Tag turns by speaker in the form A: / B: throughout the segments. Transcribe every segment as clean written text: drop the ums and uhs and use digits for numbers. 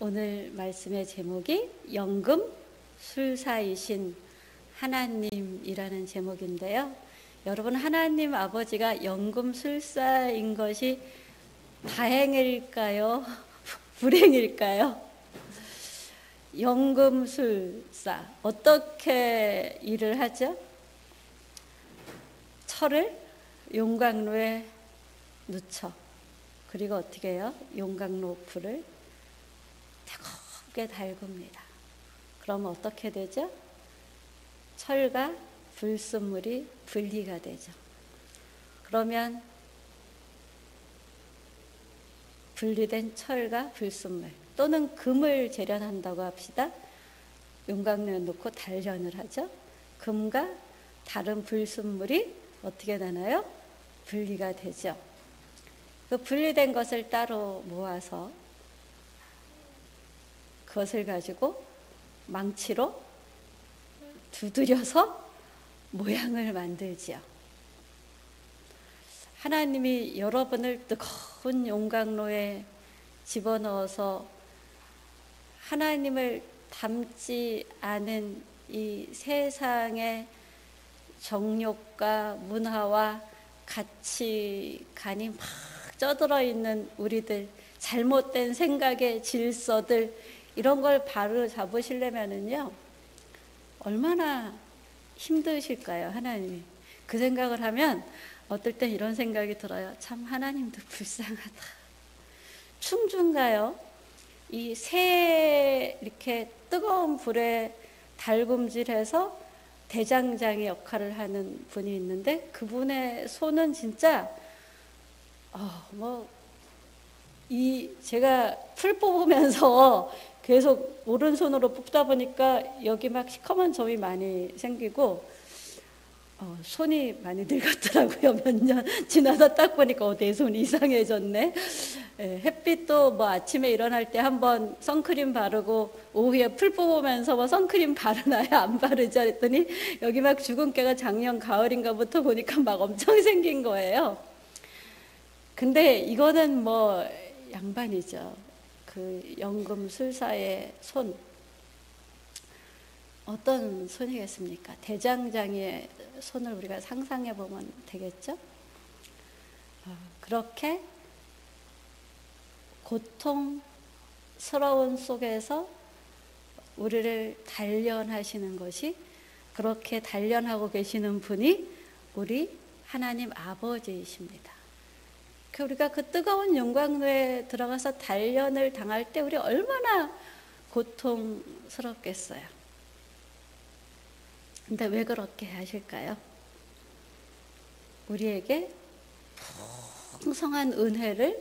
A: 오늘 말씀의 제목이 연금술사이신 하나님이라는 제목인데요. 여러분, 하나님 아버지가 연금술사인 것이 다행일까요? 불행일까요? 연금술사, 어떻게 일을 하죠? 철을 용광로에 넣죠. 그리고 어떻게 해요? 용광로 불을 뜨겁게 달굽니다. 그럼 어떻게 되죠? 철과 불순물이 분리가 되죠. 그러면 분리된 철과 불순물 또는 금을 재련한다고 합시다. 용광로에 넣고 단련을 하죠. 금과 다른 불순물이 어떻게 되나요? 분리가 되죠. 그 분리된 것을 따로 모아서 그것을 가지고 망치로 두드려서 모양을 만들지요. 하나님이 여러분을 뜨거운 용광로에 집어넣어서 하나님을 닮지 않은 이 세상의 정욕과 문화와 가치관이 막 쪄들어 있는 우리들, 잘못된 생각의 질서들, 이런 걸 바로 잡으시려면은요, 얼마나 힘드실까요, 하나님이? 그 생각을 하면 어떨 땐 이런 생각이 들어요. 참 하나님도 불쌍하다. 충주인가요? 이 새 이렇게 뜨거운 불에 달굼질해서 대장장의 역할을 하는 분이 있는데, 그분의 손은 진짜 제가 풀 뽑으면서 계속 오른손으로 뽑다 보니까 여기 막 시커먼 점이 많이 생기고 손이 많이 늙었더라고요. 몇 년 지나서 딱 보니까 내 손이 이상해졌네. 햇빛도 아침에 일어날 때 한번 선크림 바르고 오후에 풀 뽑으면서 선크림 바르나요? 안 바르지? 했더니 여기 막 주근깨가 작년 가을인가부터 보니까 막 엄청 생긴 거예요. 근데 이거는 양반이죠. 그 연금술사의 손, 어떤 손이겠습니까? 대장장이의 손을 우리가 상상해 보면 되겠죠? 그렇게 고통스러운 속에서 우리를 단련하시는 것이, 그렇게 단련하고 계시는 분이 우리 하나님 아버지이십니다. 우리가 그 뜨거운 용광로에 들어가서 단련을 당할 때 우리 얼마나 고통스럽겠어요. 근데 왜 그렇게 하실까요? 우리에게 풍성한 은혜를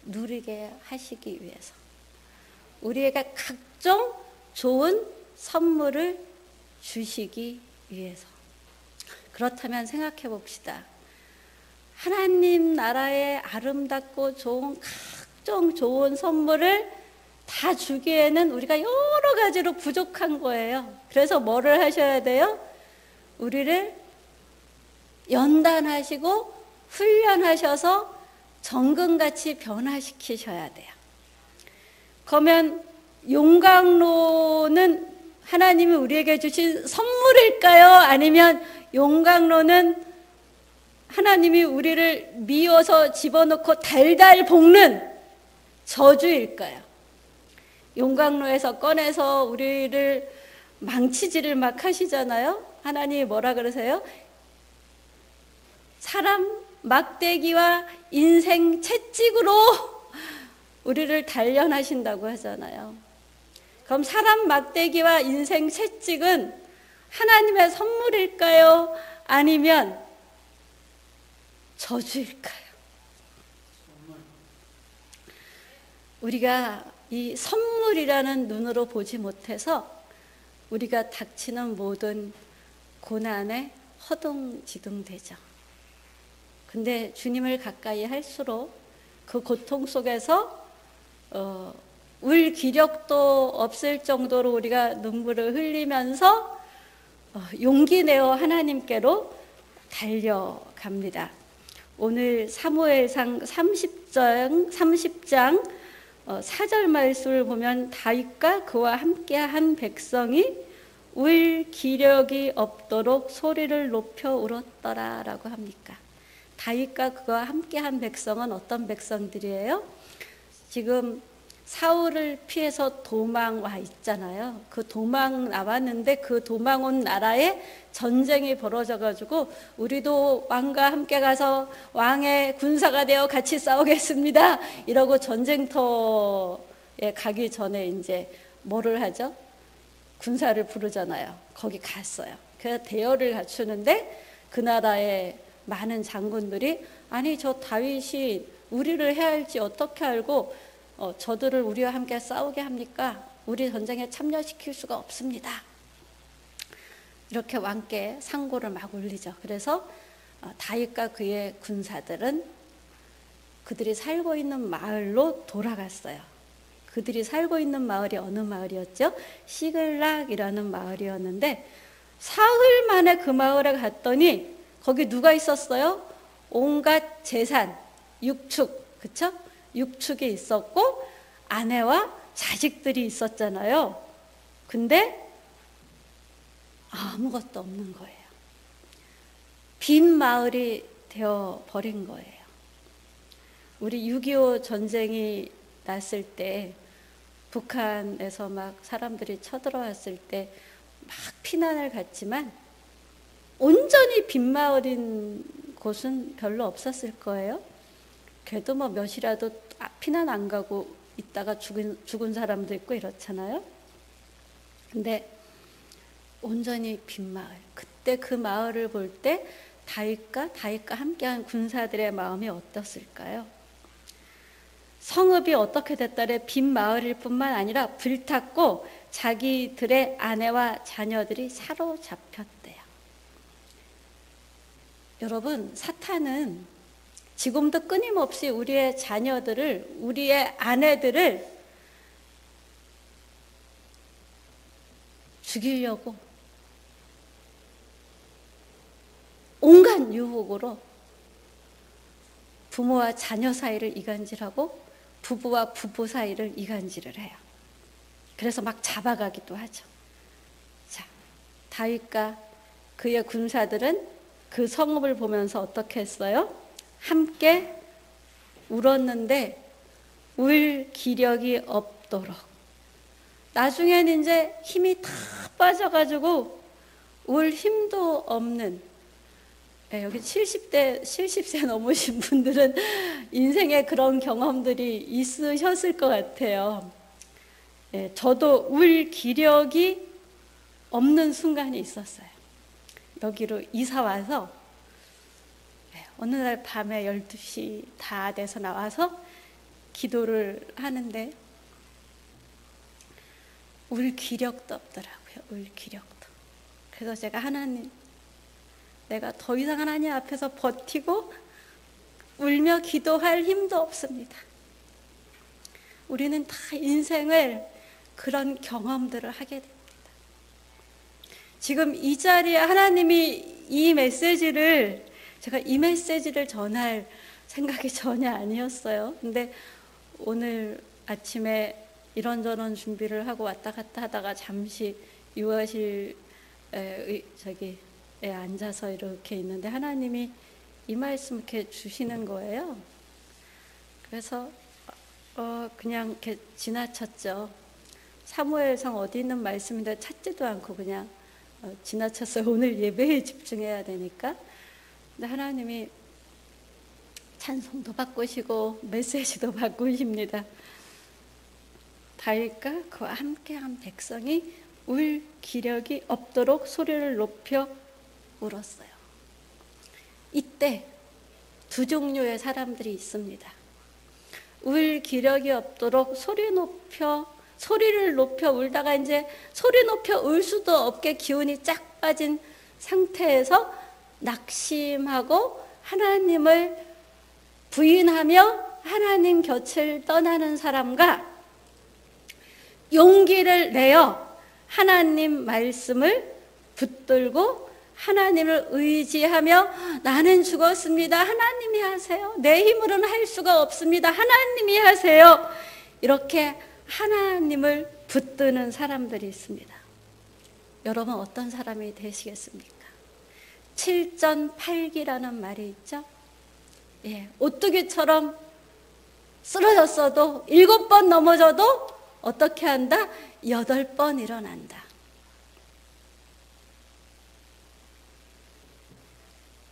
A: 누리게 하시기 위해서, 우리에게 각종 좋은 선물을 주시기 위해서. 그렇다면 생각해 봅시다. 하나님 나라의 아름답고 좋은 각종 좋은 선물을 다 주기에는 우리가 여러 가지로 부족한 거예요. 그래서 뭐를 하셔야 돼요? 우리를 연단하시고 훈련하셔서 정금같이 변화시키셔야 돼요. 그러면 용광로는 하나님이 우리에게 주신 선물일까요? 아니면 용광로는 하나님이 우리를 미워서 집어넣고 달달 볶는 저주일까요? 용광로에서 꺼내서 우리를 망치질을 막 하시잖아요. 하나님이 뭐라 그러세요? 사람 막대기와 인생 채찍으로 우리를 단련하신다고 하잖아요. 그럼 사람 막대기와 인생 채찍은 하나님의 선물일까요? 아니면 저주일까요? 우리가 이 선물이라는 눈으로 보지 못해서 우리가 닥치는 모든 고난에 허둥지둥되죠. 근데 주님을 가까이 할수록 그 고통 속에서 울 기력도 없을 정도로 우리가 눈물을 흘리면서 용기 내어 하나님께로 달려갑니다. 오늘 사무엘상 30장 4절 말씀을 보면 다윗과 그와 함께한 백성이 울 기력이 없도록 소리를 높여 울었더라 라고 합니까? 다윗과 그와 함께한 백성은 어떤 백성들이에요? 지금 사울을 피해서 도망 와 있잖아요. 그 도망 나왔는데 그 도망 온 나라에 전쟁이 벌어져 가지고 우리도 왕과 함께 가서 왕의 군사가 되어 같이 싸우겠습니다. 이러고 전쟁터에 가기 전에 이제 뭐를 하죠? 군사를 부르잖아요. 거기 갔어요. 그래서 대열을 갖추는데 그 나라의 많은 장군들이 아니 저 다윗이 우리를 해야 할지 어떻게 알고 저들을 우리와 함께 싸우게 합니까? 우리 전쟁에 참여시킬 수가 없습니다. 이렇게 왕께 상고를 막 올리죠. 그래서 다윗과 그의 군사들은 그들이 살고 있는 마을로 돌아갔어요. 그들이 살고 있는 마을이 어느 마을이었죠? 시글락이라는 마을이었는데 사흘 만에 그 마을에 갔더니 거기 누가 있었어요? 온갖 재산, 육축, 그쵸? 육축이 있었고 아내와 자식들이 있었잖아요. 근데 아무것도 없는 거예요. 빈 마을이 되어 버린 거예요. 우리 6.25 전쟁이 났을 때 북한에서 막 사람들이 쳐들어왔을 때 막 피난을 갔지만 온전히 빈 마을인 곳은 별로 없었을 거예요. 그래도 뭐 몇이라도 피난 안 가고 있다가 죽은 사람도 있고 이렇잖아요. 근데 온전히 빈 마을. 그때 그 마을을 볼 때 다윗과 함께한 군사들의 마음이 어떻을까요? 성읍이 어떻게 됐다래 빈 마을일 뿐만 아니라 불탔고 자기들의 아내와 자녀들이 사로잡혔대요. 여러분, 사탄은 지금도 끊임없이 우리의 자녀들을, 우리의 아내들을 죽이려고 온갖 유혹으로 부모와 자녀 사이를 이간질하고 부부와 부부 사이를 이간질을 해요. 그래서 막 잡아가기도 하죠. 자, 다윗과 그의 군사들은 그 성읍을 보면서 어떻게 했어요? 함께 울었는데 울 기력이 없도록. 나중에는 이제 힘이 다 빠져가지고 울 힘도 없는, 여기 70세 넘으신 분들은 인생에 그런 경험들이 있으셨을 것 같아요. 저도 울 기력이 없는 순간이 있었어요. 여기로 이사 와서 어느 날 밤에 12시 다 돼서 나와서 기도를 하는데 울 기력도 없더라고요. 울 기력도. 그래서 제가 하나님, 내가 더 이상 하나님 앞에서 버티고 울며 기도할 힘도 없습니다. 우리는 다 인생을 그런 경험들을 하게 됩니다. 지금 이 자리에 하나님이 제가 이 메시지를 전할 생각이 전혀 아니었어요. 근데 오늘 아침에 이런저런 준비를 하고 왔다 갔다 하다가 잠시 유아실에 앉아서 이렇게 있는데 하나님이 이 말씀 이렇게 주시는 거예요. 그래서 그냥 이렇게 지나쳤죠. 사무엘상 어디 있는 말씀인데 찾지도 않고 그냥 지나쳤어요. 오늘 예배에 집중해야 되니까. 근데 하나님이 찬송도 바꾸시고 메시지도 바꾸십니다. 다윗과 그와 함께한 백성이 울 기력이 없도록 소리를 높여 울었어요. 이때 두 종류의 사람들이 있습니다. 울 기력이 없도록 소리를 높여 울다가 이제 소리 높여 울 수도 없게 기운이 쫙 빠진 상태에서 낙심하고 하나님을 부인하며 하나님 곁을 떠나는 사람과 용기를 내어 하나님 말씀을 붙들고 하나님을 의지하며 나는 죽었습니다. 하나님이 하세요. 내 힘으로는 할 수가 없습니다. 하나님이 하세요. 이렇게 하나님을 붙드는 사람들이 있습니다. 여러분 어떤 사람이 되시겠습니까? 7전8기라는 말이 있죠. 오뚜기처럼 쓰러졌어도 7번 넘어져도 어떻게 한다? 8번 일어난다.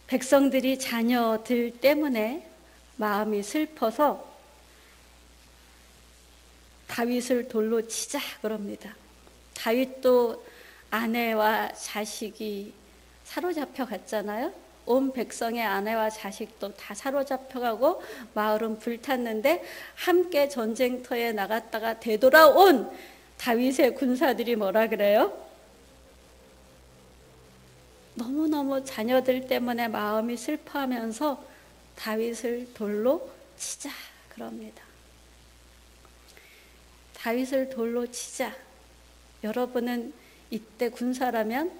A: 백성들이 자녀들 때문에 마음이 슬퍼서 다윗을 돌로 치자 그럽니다. 다윗도 아내와 자식이 사로잡혀 갔잖아요. 온 백성의 아내와 자식도 다 사로잡혀가고 마을은 불탔는데 함께 전쟁터에 나갔다가 되돌아온 다윗의 군사들이 뭐라 그래요? 너무너무 자녀들 때문에 마음이 슬퍼하면서 다윗을 돌로 치자 그럽니다. 다윗을 돌로 치자. 여러분은 이때 군사라면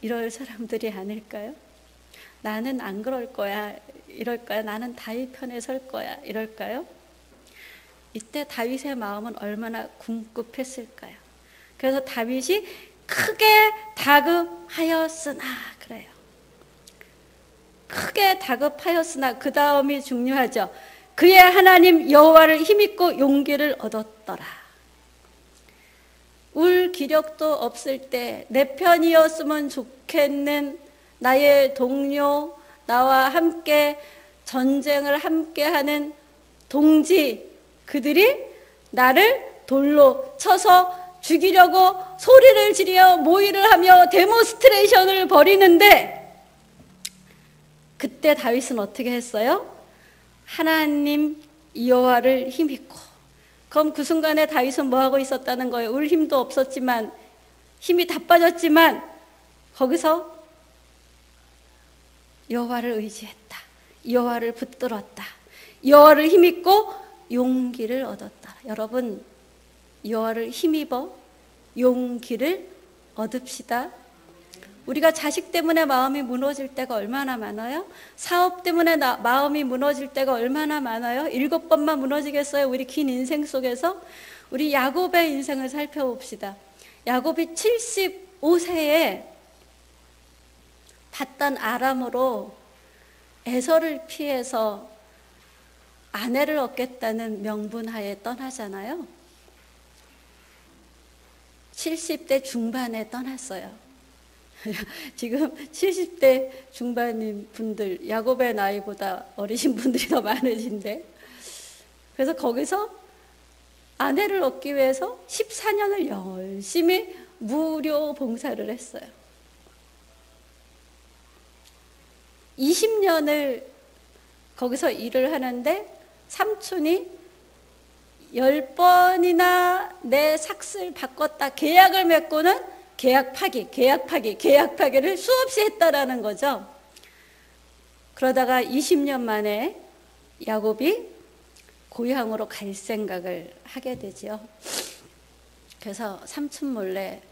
A: 이럴 사람들이 아닐까요? 나는 안 그럴 거야 이럴까요? 나는 다윗 편에 설 거야 이럴까요? 이때 다윗의 마음은 얼마나 궁급했을까요? 그래서 다윗이 크게 다급하였으나 그래요. 크게 다급하였으나 그 다음이 중요하죠. 그의 하나님 여호와를 힘입고 용기를 얻었더라. 울 기력도 없을 때 내 편이었으면 좋겠는 나의 동료, 나와 함께 전쟁을 함께하는 동지, 그들이 나를 돌로 쳐서 죽이려고 소리를 지르며 모의를 하며 데몬스트레이션을 벌이는데, 그때 다윗은 어떻게 했어요? 하나님 여호와를 힘입고. 그럼 그 순간에 다윗은 뭐 하고 있었다는 거예요? 울 힘도 없었지만, 힘이 다 빠졌지만 거기서 여호와를 의지했다. 여호와를 붙들었다. 여호와를 힘입고 용기를 얻었다. 여러분, 여호와를 힘입어 용기를 얻읍시다. 우리가 자식 때문에 마음이 무너질 때가 얼마나 많아요? 사업 때문에 마음이 무너질 때가 얼마나 많아요? 7번만 무너지겠어요? 우리 긴 인생 속에서? 우리 야곱의 인생을 살펴봅시다. 야곱이 75세에 밧단 아람으로 에서를 피해서 아내를 얻겠다는 명분하에 떠나잖아요. 70대 중반에 떠났어요. 지금 70대 중반인 분들, 야곱의 나이보다 어리신 분들이 더 많으신데, 그래서 거기서 아내를 얻기 위해서 14년을 열심히 무료 봉사를 했어요. 20년을 거기서 일을 하는데 삼촌이 10번이나 내 삭슬 바꿨다, 계약을 맺고는 계약 파기를 수없이 했다라는 거죠. 그러다가 20년 만에 야곱이 고향으로 갈 생각을 하게 되죠. 그래서 삼촌 몰래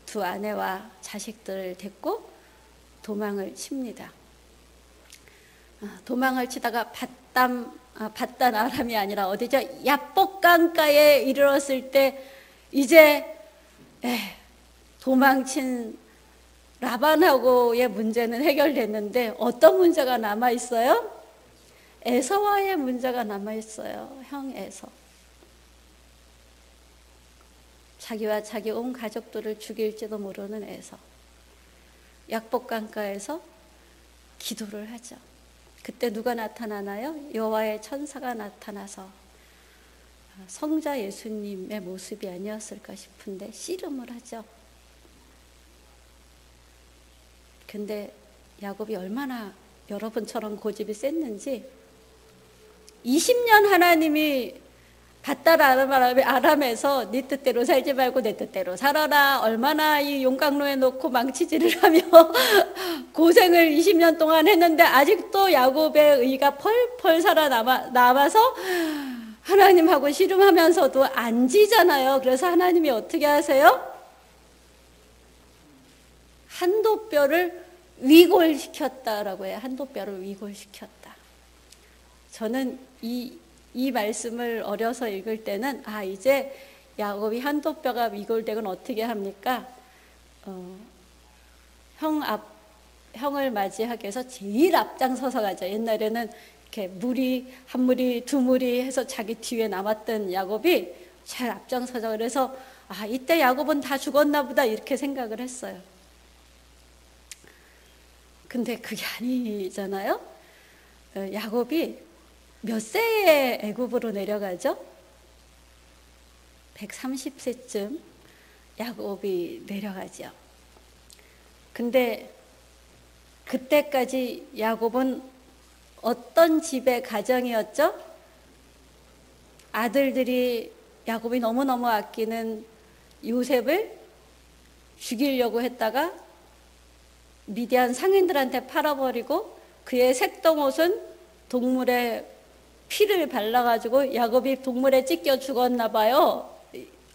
A: 두 아내와 자식들을 데리고 도망을 칩니다. 도망을 치다가 밧단 아람이 아니라 어디죠? 야복강가에 이르렀을 때 이제 도망친 라반하고의 문제는 해결됐는데 어떤 문제가 남아있어요? 에서와의 문제가 남아있어요. 형 에서. 자기와 자기 온 가족들을 죽일지도 모르는 에서. 약복강가에서 기도를 하죠. 그때 누가 나타나나요? 여호와의 천사가 나타나서 성자 예수님의 모습이 아니었을까 싶은데 씨름을 하죠. 근데 야곱이 얼마나 여러분처럼 고집이 셌는지 20년 하나님이 밧단 아람에서 네 뜻대로 살지 말고 내 뜻대로 살아라, 얼마나 이 용광로에 놓고 망치질을 하며 고생을 20년 동안 했는데 아직도 야곱의 의가 펄펄 살아남아서 하나님하고 씨름하면서도 안 지잖아요. 그래서 하나님이 어떻게 하세요? 한도뼈를 위골시켰다라고 해요. 한도뼈를 위골시켰다. 저는 이 이 말씀을 어려서 읽을 때는 이제 야곱이 한돛뼈가 미골덱은 어떻게 합니까? 형을 맞이하기 위해서 제일 앞장서서 가죠. 옛날에는 이렇게 한 무리, 두 무리 해서 자기 뒤에 남았던 야곱이 잘 앞장서죠. 그래서 이때 야곱은 다 죽었나 보다 이렇게 생각을 했어요. 근데 그게 아니잖아요. 야곱이 몇 세에 애굽으로 내려가죠? 130세쯤 야곱이 내려가죠. 근데 그때까지 야곱은 어떤 집의 가정이었죠? 아들들이 야곱이 너무너무 아끼는 요셉을 죽이려고 했다가 미디안 상인들한테 팔아버리고 그의 색동옷은 동물의 피를 발라가지고 야곱이 동물에 찢겨 죽었나 봐요.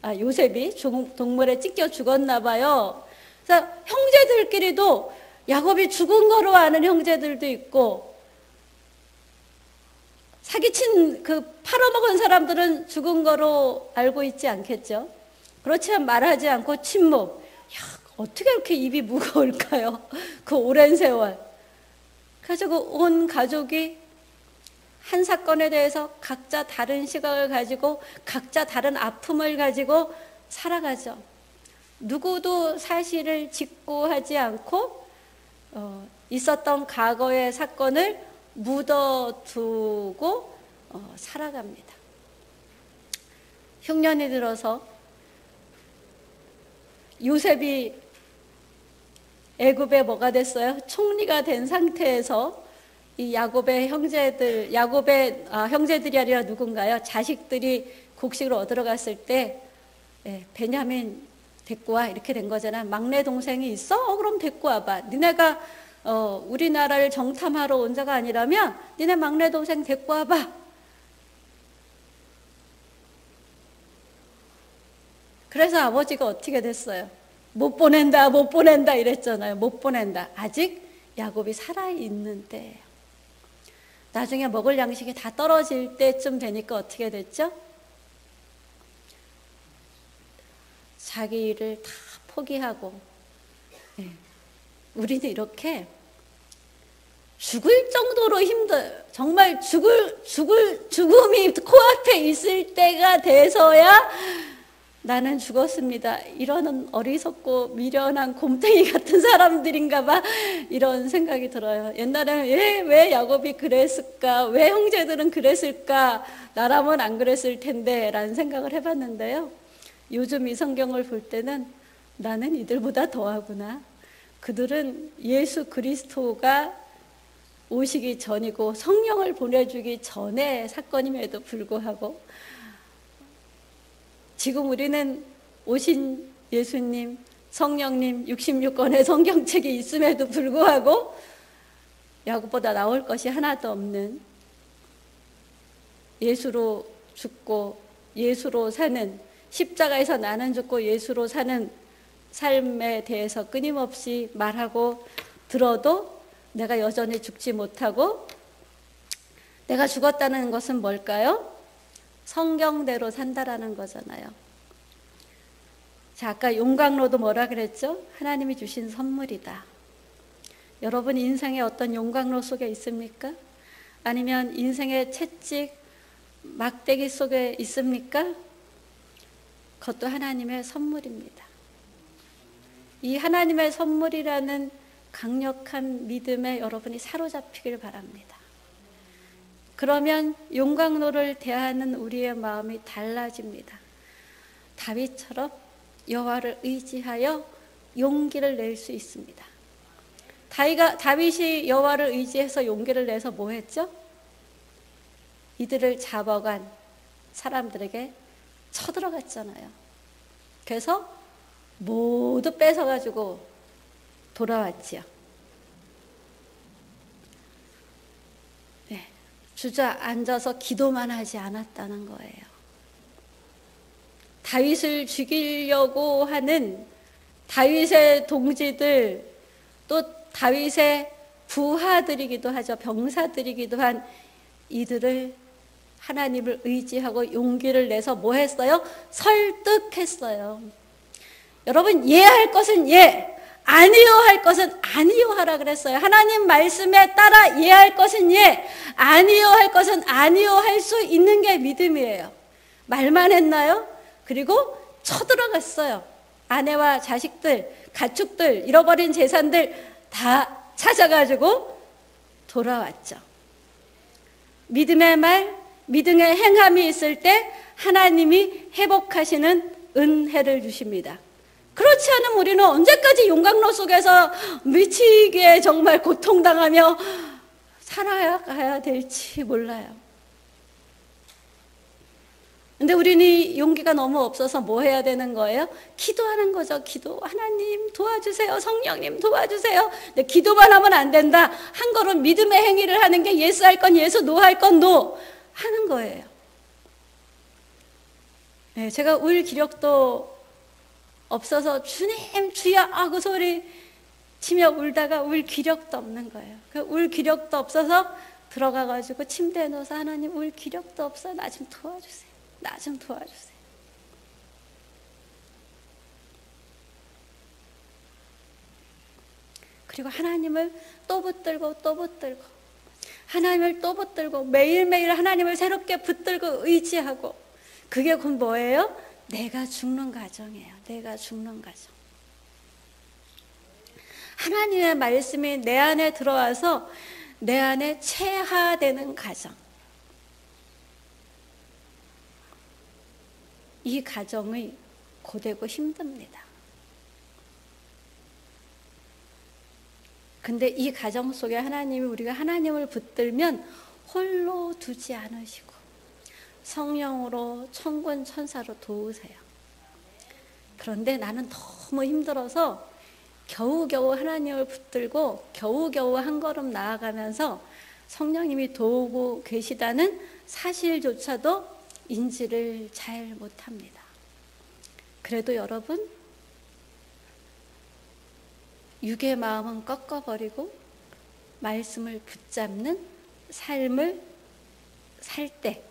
A: 요셉이 동물에 찢겨 죽었나 봐요. 그래서 형제들끼리도 야곱이 죽은 거로 아는 형제들도 있고, 사기친 팔아먹은 사람들은 죽은 거로 알고 있지 않겠죠. 그렇지만 말하지 않고 침묵. 어떻게 이렇게 입이 무거울까요? 그 오랜 세월. 그래서 온 가족이 한 사건에 대해서 각자 다른 시각을 가지고 각자 다른 아픔을 가지고 살아가죠. 누구도 사실을 직고하지 않고 있었던 과거의 사건을 묻어두고 살아갑니다. 흉년이 들어서 요셉이 애굽에 뭐가 됐어요? 총리가 된 상태에서 이 야곱의 형제들이 아니라 누군가요? 자식들이 곡식을 얻으러 갔을 때 베냐민 데리고 와 이렇게 된 거잖아. 막내 동생이 있어? 그럼 데리고 와봐. 니네가 우리나라를 정탐하러 온 자가 아니라면 니네 막내 동생 데리고 와봐. 그래서 아버지가 어떻게 됐어요? 못 보낸다 이랬잖아요. 못 보낸다. 아직 야곱이 살아있는 때예요. 나중에 먹을 양식이 다 떨어질 때쯤 되니까 어떻게 됐죠? 자기 일을 다 포기하고, 우리는 이렇게 죽을 정도로 정말 죽음이 코앞에 있을 때가 돼서야 나는 죽었습니다. 이러는 어리석고 미련한 곰탱이 같은 사람들인가 봐. 이런 생각이 들어요. 옛날에는 왜 야곱이 그랬을까? 왜 형제들은 그랬을까? 나라면 안 그랬을 텐데 라는 생각을 해봤는데요. 요즘 이 성경을 볼 때는 나는 이들보다 더하구나. 그들은 예수 그리스도가 오시기 전이고 성령을 보내주기 전의 사건임에도 불구하고 지금 우리는 오신 예수님, 성령님 66권의 성경책이 있음에도 불구하고 야곱보다 나올 것이 하나도 없는, 예수로 죽고 예수로 사는, 십자가에서 나는 죽고 예수로 사는 삶에 대해서 끊임없이 말하고 들어도 내가 여전히 죽지 못하고, 내가 죽었다는 것은 뭘까요? 성경대로 산다라는 거잖아요. 자, 아까 용광로도 뭐라 그랬죠? 하나님이 주신 선물이다. 여러분 인생의 어떤 용광로 속에 있습니까? 아니면 인생의 채찍, 막대기 속에 있습니까? 그것도 하나님의 선물입니다. 이 하나님의 선물이라는 강력한 믿음에 여러분이 사로잡히길 바랍니다. 그러면 용광로를 대하는 우리의 마음이 달라집니다. 다윗처럼 여호와를 의지하여 용기를 낼 수 있습니다. 다윗이 여호와를 의지해서 용기를 내서 뭐 했죠? 이들을 잡아간 사람들에게 쳐들어갔잖아요. 그래서 모두 뺏어가지고 돌아왔지요. 주저앉아서 기도만 하지 않았다는 거예요. 다윗을 죽이려고 하는 다윗의 동지들, 또 다윗의 부하들이기도 하죠. 병사들이기도 한 이들을 하나님을 의지하고 용기를 내서 뭐 했어요? 설득했어요. 여러분, 예할 것은 예, 아니요 할 것은 아니요 하라 그랬어요. 하나님 말씀에 따라 예할 것은 예, 아니요 할 것은 아니요 할 수 있는 게 믿음이에요. 말만 했나요? 그리고 쳐들어갔어요. 아내와 자식들, 가축들, 잃어버린 재산들 다 찾아가지고 돌아왔죠. 믿음의 말, 믿음의 행함이 있을 때 하나님이 회복하시는 은혜를 주십니다. 그렇지 않으면 우리는 언제까지 용광로 속에서 미치게 정말 고통당하며 살아가야 될지 몰라요. 근데 우리는 용기가 너무 없어서 뭐 해야 되는 거예요? 기도하는 거죠. 기도. 하나님 도와주세요. 성령님 도와주세요. 근데 기도만 하면 안 된다. 한 걸음 믿음의 행위를 하는 게 예스 할 건 예스, 노 할 건 노 하는 거예요. 네, 제가 울 기력도 없어서 주님 주여 하고 소리 치며 울다가 울 기력도 없는 거예요. 그 울 기력도 없어서 들어가가지고 침대에 누워서 하나님 울 기력도 없어. 나 좀 도와주세요. 나 좀 도와주세요. 그리고 하나님을 또 붙들고 또 붙들고 하나님을 또 붙들고 매일매일 하나님을 새롭게 붙들고 의지하고 그게 곧 뭐예요? 내가 죽는 과정이에요. 내가 죽는 과정. 하나님의 말씀이 내 안에 들어와서 내 안에 체화되는 과정. 이 과정이 고되고 힘듭니다. 근데 이 과정 속에 하나님이 우리가 하나님을 붙들면 홀로 두지 않으시고 성령으로 천군 천사로 도우세요. 그런데 나는 너무 힘들어서 겨우겨우 하나님을 붙들고 겨우겨우 한 걸음 나아가면서 성령님이 도우고 계시다는 사실조차도 인지를 잘 못합니다. 그래도 여러분, 육의 마음은 꺾어버리고 말씀을 붙잡는 삶을 살 때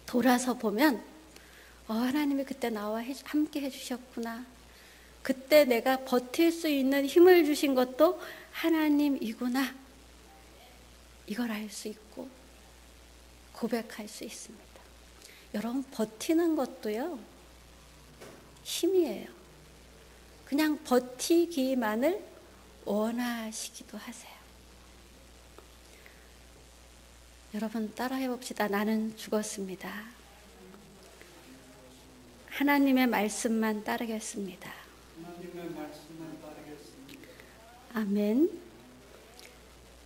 A: 돌아서 보면 하나님이 그때 나와 함께 해주셨구나. 그때 내가 버틸 수 있는 힘을 주신 것도 하나님이구나. 이걸 알 수 있고 고백할 수 있습니다. 여러분, 버티는 것도요, 힘이에요. 그냥 버티기만을 원하시기도 하세요. 여러분, 따라해 봅시다. 나는 죽었습니다. 하나님의 말씀만 따르겠습니다.
B: 하나님의 말씀만 따르겠습니다.
A: 아멘.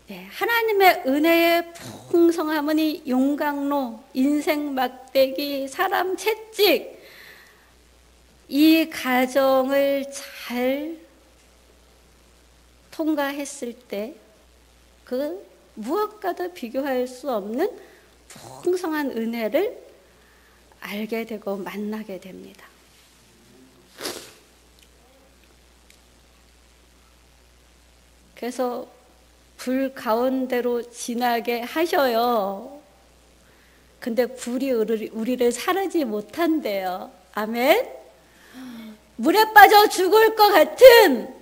A: 네, 하나님의 은혜의 풍성함은 이 용광로, 인생 막대기, 사람 채찍, 이 과정을 잘 통과했을 때 그 무엇과도 비교할 수 없는 풍성한 은혜를 알게 되고 만나게 됩니다. 그래서 불 가운데로 지나게 하셔요. 근데 불이 우리를 사르지 못한대요. 아멘? 물에 빠져 죽을 것 같은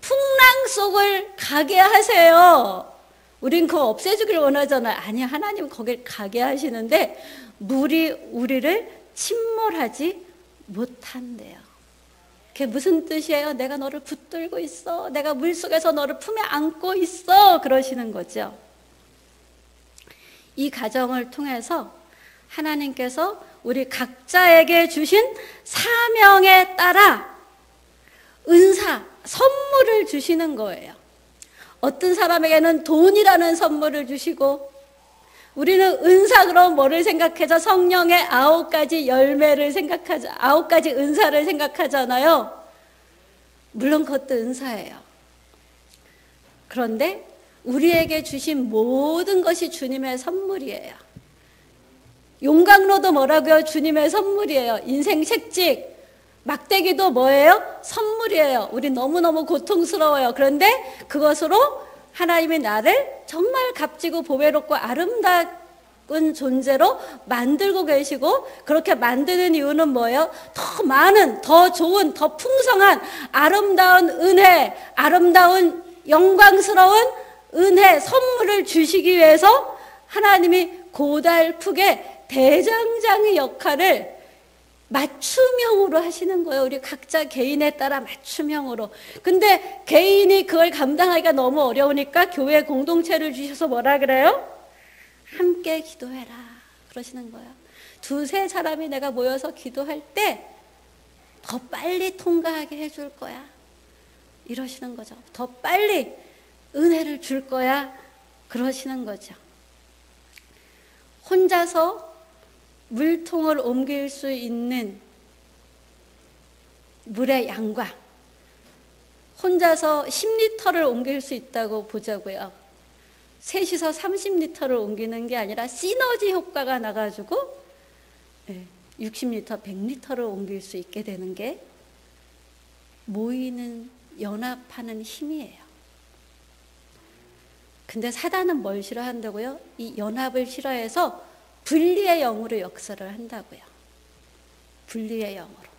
A: 풍랑 속을 가게 하세요. 우린 그거 없애주길 원하잖아요. 아니, 하나님 거길 가게 하시는데 물이 우리를 침몰하지 못한대요. 그게 무슨 뜻이에요? 내가 너를 붙들고 있어. 내가 물속에서 너를 품에 안고 있어. 그러시는 거죠. 이 과정을 통해서 하나님께서 우리 각자에게 주신 사명에 따라 은사, 선물을 주시는 거예요. 어떤 사람에게는 돈이라는 선물을 주시고, 우리는 은사 그럼 뭐를 생각해서 성령의 9가지 열매를 생각하자, 9가지 은사를 생각하잖아요. 물론 그것도 은사예요. 그런데 우리에게 주신 모든 것이 주님의 선물이에요. 용광로도 뭐라고요? 주님의 선물이에요. 인생 책찍, 막대기도 뭐예요? 선물이에요. 우리 너무너무 고통스러워요. 그런데 그것으로 하나님이 나를 정말 값지고 보배롭고 아름답고 바꾼 존재로 만들고 계시고, 그렇게 만드는 이유는 뭐예요? 더 많은, 더 좋은, 더 풍성한 아름다운 은혜, 아름다운 영광스러운 은혜, 선물을 주시기 위해서 하나님이 고달프게 대장장의 역할을 맞춤형으로 하시는 거예요. 우리 각자 개인에 따라 맞춤형으로. 근데 개인이 그걸 감당하기가 너무 어려우니까 교회 공동체를 주셔서 뭐라 그래요? 함께 기도해라 그러시는 거예요. 두세 사람이 내가 모여서 기도할 때 더 빨리 통과하게 해줄 거야 이러시는 거죠. 더 빨리 은혜를 줄 거야 그러시는 거죠. 혼자서 물통을 옮길 수 있는 물의 양과 혼자서 10리터를 옮길 수 있다고 보자고요. 셋이서 30리터를 옮기는 게 아니라 시너지 효과가 나가지고 60리터, 100리터를 옮길 수 있게 되는 게 모이는, 연합하는 힘이에요. 근데 사단은 뭘 싫어한다고요? 이 연합을 싫어해서 분리의 영으로 역사를 한다고요. 분리의 영으로.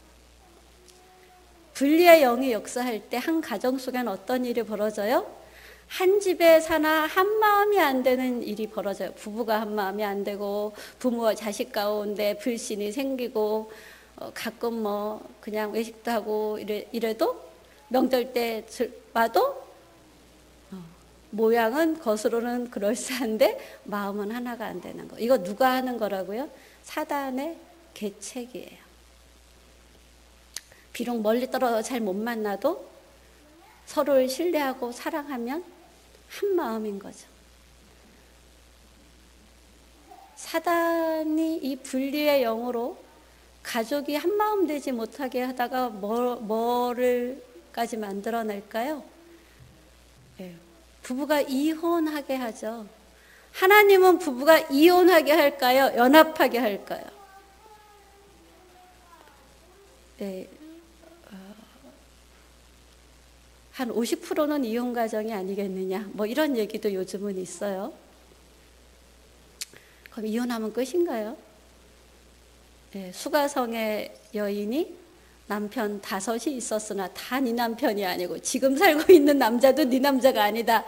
A: 분리의 영이 역사할 때 한 가정 속에는 어떤 일이 벌어져요? 한 집에 사나 한 마음이 안 되는 일이 벌어져요. 부부가 한 마음이 안 되고 부모와 자식 가운데 불신이 생기고 가끔 그냥 외식도 하고 이래도 명절 때 와도 모양은 겉으로는 그럴싸한데 마음은 하나가 안 되는 거. 이거 누가 하는 거라고요? 사단의 계책이에요. 비록 멀리 떨어져 잘 못 만나도 서로를 신뢰하고 사랑하면 한 마음인 거죠. 사단이 이 분리의 영으로 가족이 한 마음 되지 못하게 하다가 뭐를까지 만들어낼까요? 부부가 이혼하게 하죠. 하나님은 부부가 이혼하게 할까요? 연합하게 할까요? 한 50%는 이혼 가정이 아니겠느냐, 이런 얘기도 요즘은 있어요. 그럼 이혼하면 끝인가요? 수가성의 여인이 남편 5이 있었으나 다 네 남편이 아니고 지금 살고 있는 남자도 네 남자가 아니다.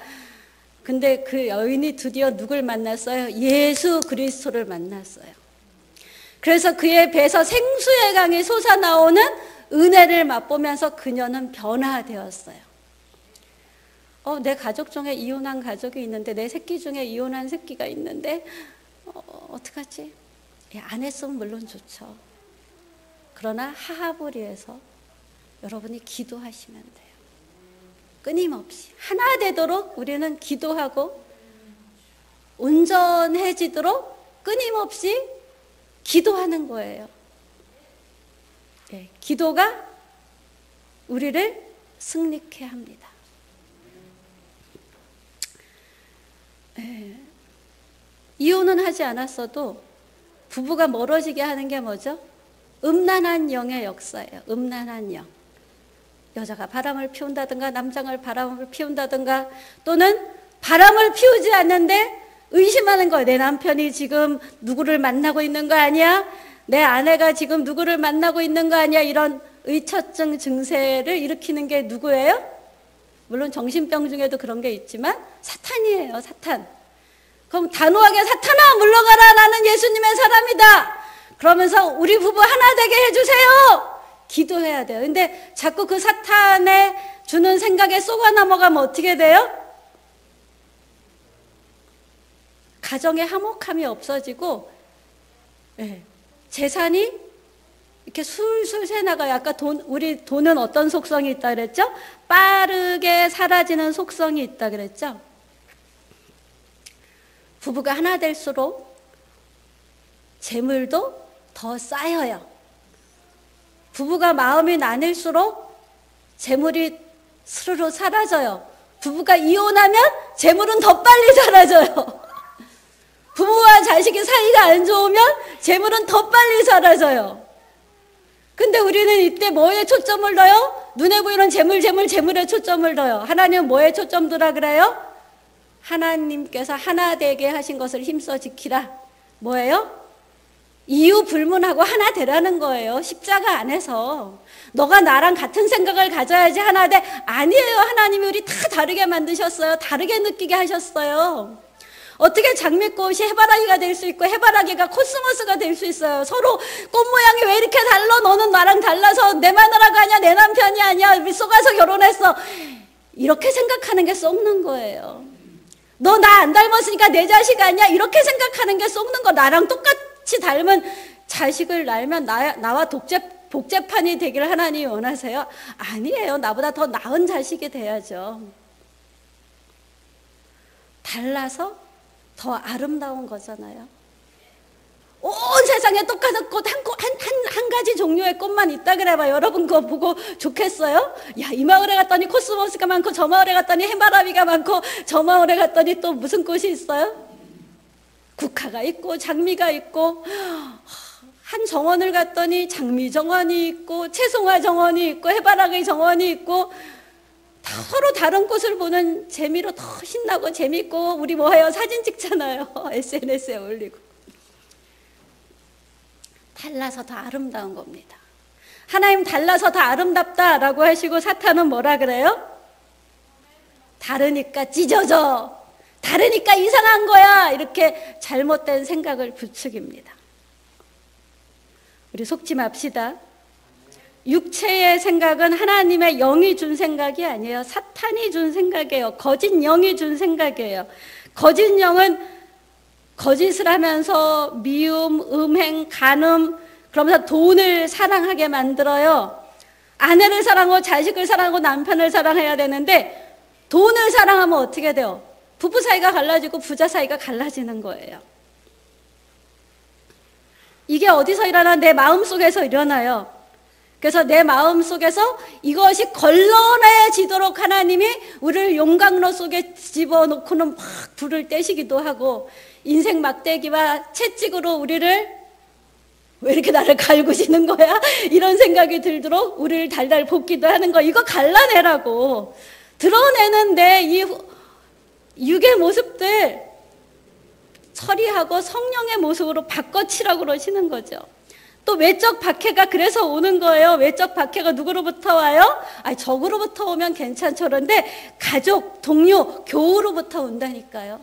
A: 근데 그 여인이 드디어 누굴 만났어요? 예수 그리스도를 만났어요. 그래서 그의 배에서 생수의 강이 솟아나오는 은혜를 맛보면서 그녀는 변화되었어요. 내 가족 중에 이혼한 가족이 있는데, 내 새끼 중에 이혼한 새끼가 있는데 어떡하지? 안 했으면 물론 좋죠. 그러나 하합을 위해서 여러분이 기도하시면 돼요. 끊임없이 하나 되도록 우리는 기도하고 온전해지도록 끊임없이 기도하는 거예요. 기도가 우리를 승리케 합니다. 이혼은 하지 않았어도 부부가 멀어지게 하는 게 뭐죠? 음란한 영의 역사예요. 음란한 영. 여자가 바람을 피운다든가 남자가 바람을 피운다든가, 또는 바람을 피우지 않는데 의심하는 거예요. 내 남편이 지금 누구를 만나고 있는 거 아니야? 내 아내가 지금 누구를 만나고 있는 거 아니야? 이런 의처증 증세를 일으키는 게 누구예요? 물론 정신병 중에도 그런 게 있지만 사탄이에요. 사탄. 그럼 단호하게 사탄아 물러가라, 나는 예수님의 사람이다 그러면서 우리 부부 하나 되게 해주세요 기도해야 돼요. 근데 자꾸 그 사탄의 주는 생각에 쏘가 넘어가면 어떻게 돼요? 가정의 화목함이 없어지고 재산이 이렇게 술술 새나가요. 아까 우리 돈은 어떤 속성이 있다 그랬죠? 빠르게 사라지는 속성이 있다 그랬죠? 부부가 하나 될수록 재물도 더 쌓여요. 부부가 마음이 나뉠수록 재물이 스르르 사라져요. 부부가 이혼하면 재물은 더 빨리 사라져요. 부부와 자식이 사이가 안 좋으면 재물은 더 빨리 사라져요. 근데 우리는 이때 뭐에 초점을 둬요? 눈에 보이는 재물에 초점을 둬요. 하나님은 뭐에 초점 두라 그래요? 하나님께서 하나 되게 하신 것을 힘써 지키라. 뭐예요? 이유 불문하고 하나 되라는 거예요. 십자가 안에서. 너가 나랑 같은 생각을 가져야지 하나 돼. 아니에요. 하나님이 우리 다 다르게 만드셨어요. 다르게 느끼게 하셨어요. 어떻게 장미꽃이 해바라기가 될 수 있고 해바라기가 코스모스가 될 수 있어요. 서로 꽃 모양이 왜 이렇게 달라? 너는 나랑 달라서 내 마누라가 아니야, 내 남편이 아니야, 우리 속아서 결혼했어. 이렇게 생각하는 게 썩는 거예요. 너 나 안 닮았으니까 내 자식 아니야, 이렇게 생각하는 게 썩는 거. 나랑 똑같이 닮은 자식을 낳으면 나와 복제판이 되기를 하나님이 원하세요? 아니에요. 나보다 더 나은 자식이 돼야죠. 달라서 더 아름다운 거잖아요. 온 세상에 똑같은 꽃 한 가지 종류의 꽃만 있다 그래봐. 여러분 그거 보고 좋겠어요? 야, 이 마을에 갔더니 코스모스가 많고 저 마을에 갔더니 해바라기가 많고 저 마을에 갔더니 또 무슨 꽃이 있어요? 국화가 있고 장미가 있고, 한 정원을 갔더니 장미 정원이 있고 채송화 정원이 있고 해바라기 정원이 있고, 서로 다른 꽃을 보는 재미로 더 신나고 재밌고, 우리 뭐해요? 사진 찍잖아요. SNS에 올리고. 달라서 더 아름다운 겁니다. 하나님 달라서 더 아름답다라고 하시고, 사탄은 뭐라 그래요? 다르니까 찢어져, 다르니까 이상한 거야, 이렇게 잘못된 생각을 부추깁니다. 우리 속지 맙시다. 육체의 생각은 하나님의 영이 준 생각이 아니에요. 사탄이 준 생각이에요. 거짓 영이 준 생각이에요. 거짓 영은 거짓을 하면서 미움, 음행, 간음, 그러면서 돈을 사랑하게 만들어요. 아내를 사랑하고 자식을 사랑하고 남편을 사랑해야 되는데, 돈을 사랑하면 어떻게 돼요? 부부 사이가 갈라지고 부자 사이가 갈라지는 거예요. 이게 어디서 일어나? 내 마음속에서 일어나요. 그래서 내 마음속에서 이것이 걸러내지도록 하나님이 우리를 용광로 속에 집어넣고는 막 불을 떼시기도 하고, 인생 막대기와 채찍으로 우리를, 왜 이렇게 나를 갈구시는 거야? 이런 생각이 들도록 우리를 달달 볶기도 하는 거. 이거 갈라내라고. 드러내는데 이 육의 모습들 처리하고 성령의 모습으로 바꿔치라고 그러시는 거죠. 또 외적 박해가 그래서 오는 거예요. 외적 박해가 누구로부터 와요? 아니, 적으로부터 오면 괜찮죠. 그런데 가족, 동료, 교우로부터 온다니까요.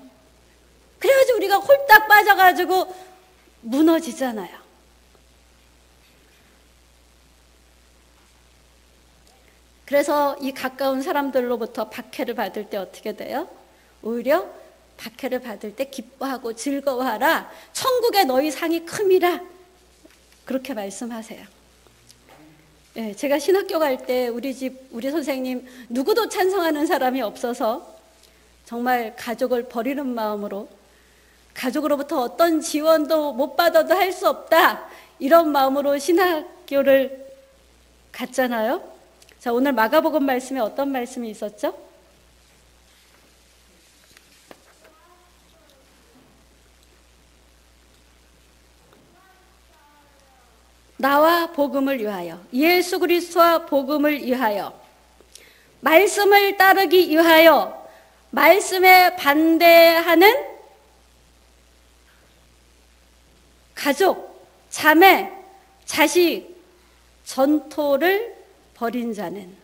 A: 그래가지고 우리가 홀딱 빠져가지고 무너지잖아요. 그래서 이 가까운 사람들로부터 박해를 받을 때 어떻게 돼요? 오히려 박해를 받을 때 기뻐하고 즐거워하라. 천국에 너희 상이 큼이라. 그렇게 말씀하세요. 예, 제가 신학교 갈 때 우리 선생님 누구도 찬성하는 사람이 없어서 정말 가족을 버리는 마음으로, 가족으로부터 어떤 지원도 못 받아도 할 수 없다, 이런 마음으로 신학교를 갔잖아요. 자, 오늘 마가복음 말씀에 어떤 말씀이 있었죠? 나와 복음을 위하여, 예수 그리스도와 복음을 위하여, 말씀을 따르기 위하여, 말씀에 반대하는 가족, 자매, 자식, 전토를 벌인 자는,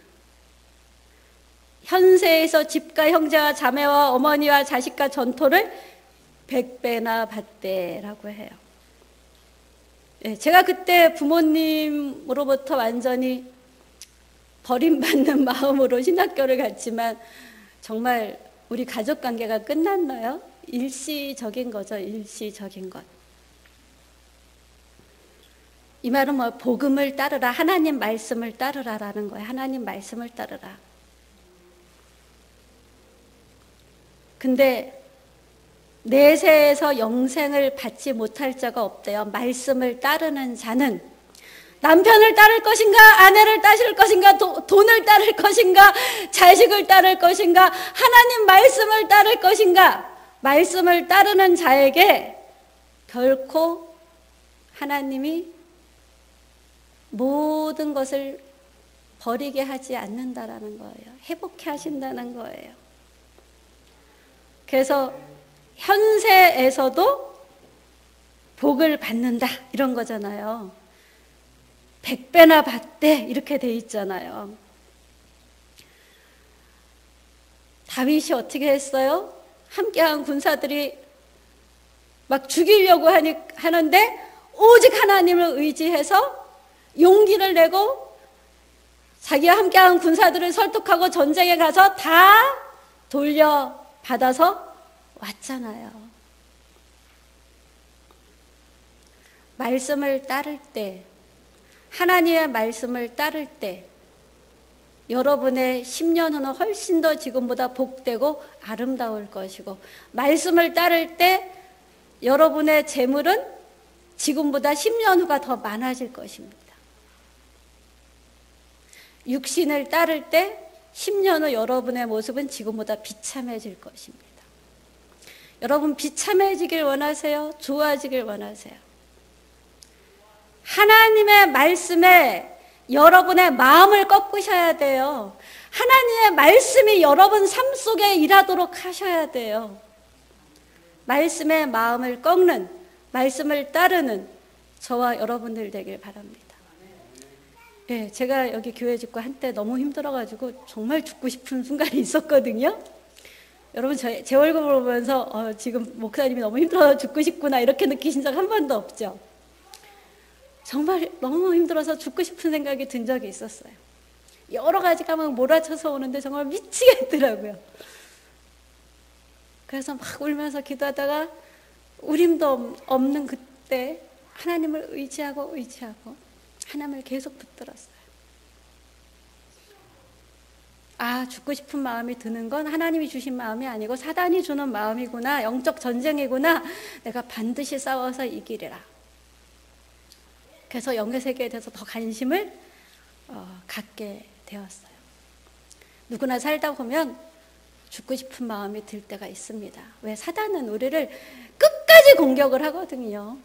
A: 현세에서 집과 형제와 자매와 어머니와 자식과 전토를 100배나 받대라고 해요. 제가 그때 부모님으로부터 완전히 버림받는 마음으로 신학교를 갔지만, 정말 우리 가족 관계가 끝났나요? 일시적인 거죠. 일시적인 것. 이 말은 뭐 복음을 따르라, 하나님 말씀을 따르라라는 거예요. 하나님 말씀을 따르라. 근데 내세에서 영생을 받지 못할 자가 없대요. 말씀을 따르는 자는. 남편을 따를 것인가, 아내를 따를 것인가, 돈을 따를 것인가, 자식을 따를 것인가, 하나님 말씀을 따를 것인가. 말씀을 따르는 자에게 결코 하나님이 모든 것을 버리게 하지 않는다라는 거예요. 회복해 하신다는 거예요. 그래서 현세에서도 복을 받는다 이런 거잖아요. 100배나 받되 이렇게 돼 있잖아요. 다윗이 어떻게 했어요? 함께한 군사들이 막 죽이려고 하는데 오직 하나님을 의지해서 용기를 내고 자기와 함께한 군사들을 설득하고 전쟁에 가서 다 돌려받아서 왔잖아요. 말씀을 따를 때, 하나님의 말씀을 따를 때 여러분의 10년 후는 훨씬 더 지금보다 복되고 아름다울 것이고, 말씀을 따를 때 여러분의 재물은 지금보다 10년 후가 더 많아질 것입니다. 육신을 따를 때 10년 후 여러분의 모습은 지금보다 비참해질 것입니다. 여러분 비참해지길 원하세요? 좋아지길 원하세요? 하나님의 말씀에 여러분의 마음을 꺾으셔야 돼요. 하나님의 말씀이 여러분 삶 속에 일하도록 하셔야 돼요. 말씀의 마음을 꺾는, 말씀을 따르는 저와 여러분들 되길 바랍니다. 예, 제가 여기 교회 짓고 한때 너무 힘들어가지고 정말 죽고 싶은 순간이 있었거든요. 여러분 제 얼굴 보면서 지금 목사님이 너무 힘들어서 죽고 싶구나 이렇게 느끼신 적 한 번도 없죠? 정말 너무 힘들어서 죽고 싶은 생각이 든 적이 있었어요. 여러 가지가 막 몰아쳐서 오는데 정말 미치겠더라고요. 그래서 막 울면서 기도하다가 울림도 없는 그때 하나님을 의지하고 하나님을 계속 붙들었어요. 아, 죽고 싶은 마음이 드는 건 하나님이 주신 마음이 아니고 사단이 주는 마음이구나, 영적 전쟁이구나, 내가 반드시 싸워서 이기리라. 그래서 영의 세계에 대해서 더 관심을 갖게 되었어요. 누구나 살다 보면 죽고 싶은 마음이 들 때가 있습니다. 왜? 사단은 우리를 끝까지 공격을 하거든요.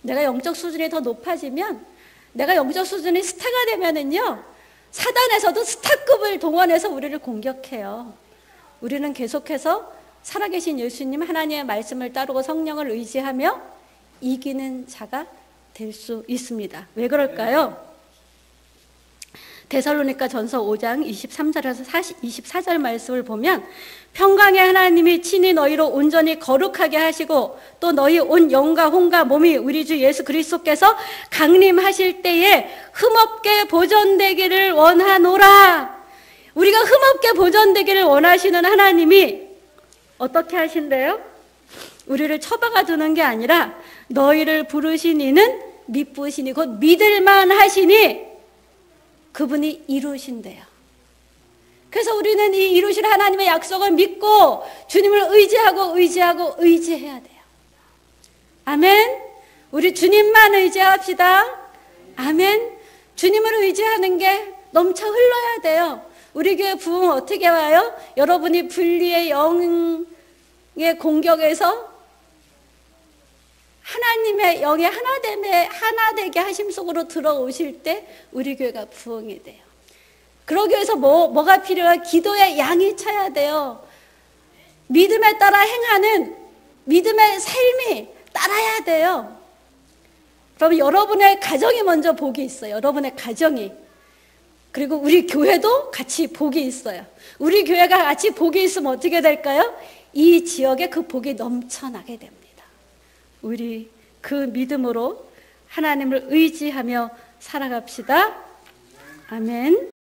A: 내가 영적 수준이 더 높아지면, 내가 영적 수준이 스타가 되면은요, 사단에서도 스타급을 동원해서 우리를 공격해요. 우리는 계속해서 살아계신 예수님 하나님의 말씀을 따르고 성령을 의지하며 이기는 자가 될 수 있습니다. 왜 그럴까요? 데살로니가 전서 5장 23절에서 24절 말씀을 보면, 평강의 하나님이 친히 너희로 온전히 거룩하게 하시고 또 너희 온 영과 혼과 몸이 우리 주 예수 그리스도께서 강림하실 때에 흠없게 보존되기를 원하노라. 우리가 흠없게 보존되기를 원하시는 하나님이 어떻게 하신대요? 우리를 처박아 두는 게 아니라 너희를 부르신 이는 미쁘시니 곧 믿을만 하시니 그분이 이루신대요. 그래서 우리는 이 이루실 하나님의 약속을 믿고 주님을 의지해야 돼요. 아멘. 우리 주님만 의지합시다. 아멘. 주님을 의지하는 게 넘쳐 흘러야 돼요. 우리 교회 부흥 어떻게 와요? 여러분이 분리의 영의 공격에서 하나님의 영의 하나되게 하심 속으로 들어오실 때 우리 교회가 부흥이 돼요. 그러기 위해서 뭐가 필요해요? 기도의 양이 차야 돼요. 믿음에 따라 행하는 믿음의 삶이 따라야 돼요. 그럼 여러분의 가정이 먼저 복이 있어요. 여러분의 가정이. 그리고 우리 교회도 같이 복이 있어요. 우리 교회가 같이 복이 있으면 어떻게 될까요? 이 지역에 그 복이 넘쳐나게 됩니다. 우리 그 믿음으로 하나님을 의지하며 살아갑시다. 아멘.